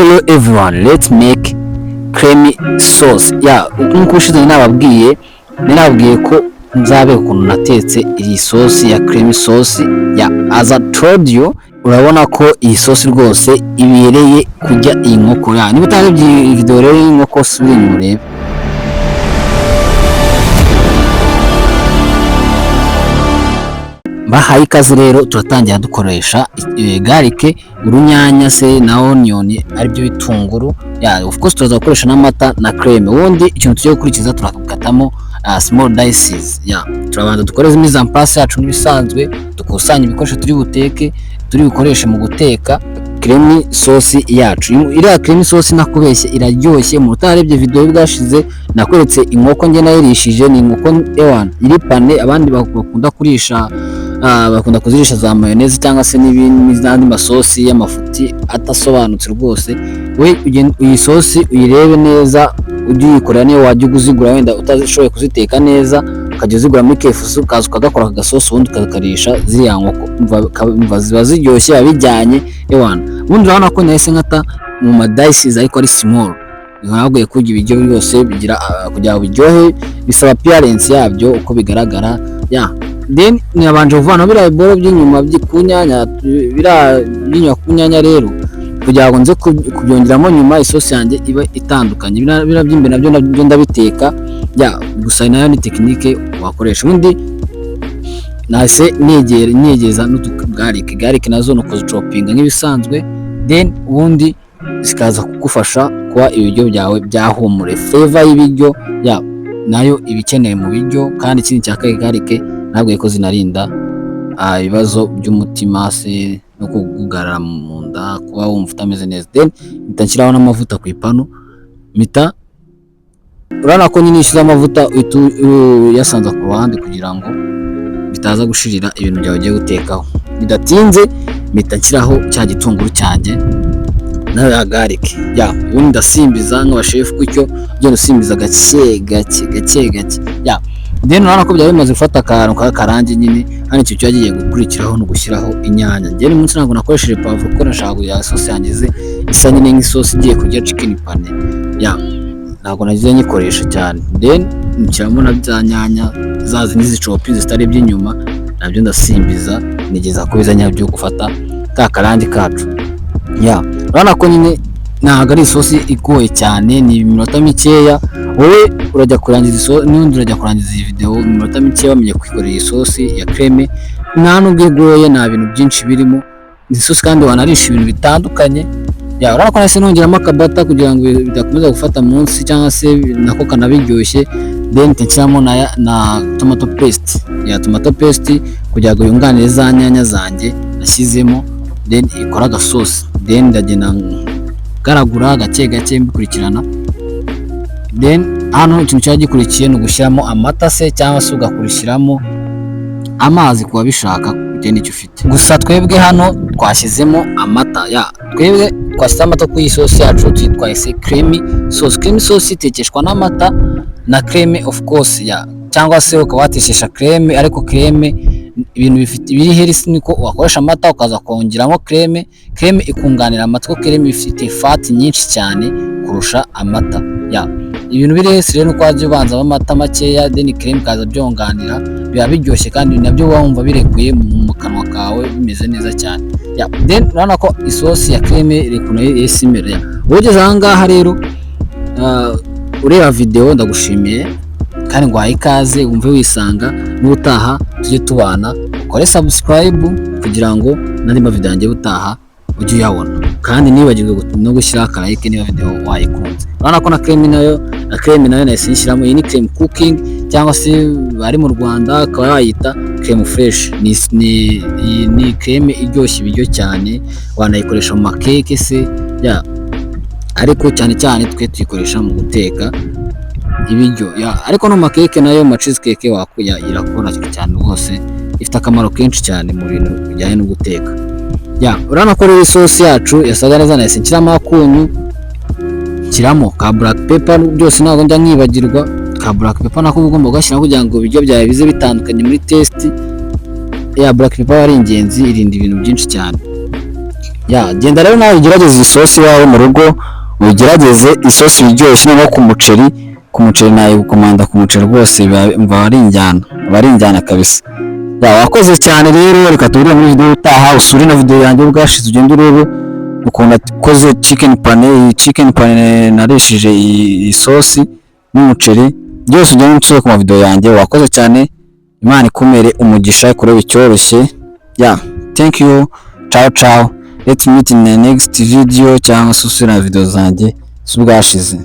Hello everyone, let's make creamy sauce. Nkuko ushize nababwiye ko nzabe ukuntu natetse iyi sauce ya creamy sauce as I told you. Urabona ko iyi sauce rwose ibereye kujya iyi nkoko. Niba utarebye iyi video rero y'inkoko subira murebe. Bahaye ikaze rero turatangira dukoresha garlic, urunyanya se na onion aribyo bitunguru. Of course turaza gukoresha n'amata na creme. Ubundi ikintu tugiye gukurikiza turakatamo small dices. Turabanza dukoreze mise en place yacu n'ibisanzwe, dukusanya ibikoresho turi buteke, turi bukoreshe mu guteka creamy sauce yacu. Iriya creamy sauce nakubeshye iraryoshye. Mu utarebye video bwashize nakweretse inkoko nge nayirishije, ni inkoko ewan iri pane. Abandi bakunda kurisha bakunda kuzirisha za mayonnaise cyangwa se n'ibindi masosi y'amafuti atasobanutse rwose. We iyi sauce uyirebe neza, ujye uyikorera niyo wajya kuzigura wenda utazishoboye kuziteka neza, ukajya uzigura muri KFC ukaza ukagakora agasosi ubundi ukakarisha ziriya nkoko, umva ziba ziryoshye abijyanye ewana. Ubundi urabona ko nahise nkata mu madices ariko ari small. Ntabwo kurya ibiryo byose bigira kugira biryohe, bisaba appearance yabyo uko bigaragara. Then nabanje kuvana bira iboro by'inyuma by'ikunyanya, bira by'inyuma kunyanya rero kugira ngo nze kubyongeramo nyuma isosi yanjye iba itandukanye. Bira by'imbere nabyo ndabiteka. Gusa nayo ni technique wakoresha. Ubundi nase negeza n'utugarlic nazo no kuzichopinga nk'ibisanzwe, then ubundi zikaza kugufasha kuba ibiryo byawe byahumure. Flavor y'ibiryo nayo ibikeneye mu biryo. Kandi ikindi cya garlic ntabwo ko zinarinda ibibazo by'umutima se no kugugarara mu nda, kuba wumva utameze neza. Then nshyiraho n'amavuta ku ipanu mita, urabona ko nyine ishize amavuta yasanza ku ruhande kugira ngo bitaza gushirira ibintu byawe ugiye gutekaho. Bidatinze mita nshyiraho cya gitunguru cyanjye na garlic. Ubundi ndasimbiza nk'abashefu gutyo, ugenda usimbiza gake gake. Then urabona ko byari bimaze gufata akantu k'akarangi nyine. Hano icyo cyagiye gukurikiraho no gushyiraho inyanya. Njye ni munsi ntabwo nakoresheje pavuro kuko nashaka kugira sauce yangize isa nyine nk'isosi igiye kurya chicken pane. Ntabwo nagize nyikoresha cyane. Then nshyiramo na bya nyanya zazi n'izicopi zitari by'inyuma, nabyo ndasimbiza nigeza ko bizanya byo gufata ka karangi kacu. Urabona ko nyine ntabwo ari isosi igoye cyane, ni iminota mikeya. Wowe urajya kurangiza isosi n'undi urajya kurangiza iyi video mu minota mikeya wamenye kwikorera iyi sosi ya creme. Nta nubwo igoye, nta bintu byinshi birimo. Iyi sosi kandi wanarisha ibintu bitandukanye. Urabona ko nahise nongeramo akabata kugira ngo bidakomeza gufata munsi cyangwa se nako kanabiryoshye. Then nshyiramo na tomato paste. Tomato paste kugira ngo yunganire za nyanya zanjye nashyizemo, then ikora agasosi. Then ndagenda garagura gake gake mbikurikirana. Then hano ikintu cyagikurikiye no gushyiramo amata se cyangwa se ugakurikiramo amazi kuba bishaka bitewe n'icyo ufite. Gusa twebwe hano twashyizemo amata. Twebwe twashyize amata ku isosi yacu twitwaye creamy sauce. Creamy sauce itekeshwa n'amata na creme of course. Cyangwa se ukawateshesha creme, ariko creme ibintu bifite biri healthy niko wakoresha amata ukaza kongeramo creme. Creme ikunganira amata ko creme ifite fat nyinshi cyane kurusha amata. Ibintu biri healthy rero nuko wajya ubanza amata makeya, then creme kaza byonganira, biba biryoshye kandi nabyo wumva birekuye mu kanwa kawe bimeze neza cyane. Then urabona ko isosi ya creme irekuye yesimera. Ugeze aha ngaha rero ureba video ndagushimiye kandi ngwaye ikaze wumve wisanga. N'utaha tujye tubana, ukore subscribe kugira ngo nandi ma video yanjye butaha ujye uyabona. Kandi nibagirwe no gushyira ka like niba video wayikunze. Urabona ko na creme nayo nayishyiramo. Iyi ni creme cooking cyangwa se bari mu Rwanda akaba yayita creme fresh. Ni creme iryoshye ibiryo cyane, wanayikoresha mu makeke se. Ariko cyane cyane twe tuyikoresha mu guteka ibiryo. Ariko no makeke nayo ma cheese cake wakuya irakora cyane rwose, ifite akamaro kenshi cyane mu bintu bijyanye no guteka. Urabona ko rero sauce yacu yasaga neza. Nahise nshyiramo akunyu, nshyiramo ka black pepper. Byose ntabwo njya nkibagirwa ka black pepper, nako ugomba kugashyira kugira ngo ibiryo byawe bize bitandukanye muri taste. Black pepper ari ingenzi, irinda ibintu byinshi cyane. Ya genda rero nawe ugerageze isosi iwawe mu rugo, ugerageze isosi iryoshye no ku muceri nayo gukomanda ku muceri rwose biba ari injyana kabisa. Ya wakoze cyane rero, reka tubire muri video utaha, usure na video yanjye ubwashize ugende urebe ukuntu akoze chicken pane narishije isosi n'umuceri, byose ugende unsure ku video yanjye. Wakoze cyane, Imana ikumere umugisha kureba icyoroshye. Ya thank you, ciao, let's meet in the next video cyangwa se usure na video zanjye z'ubwashize.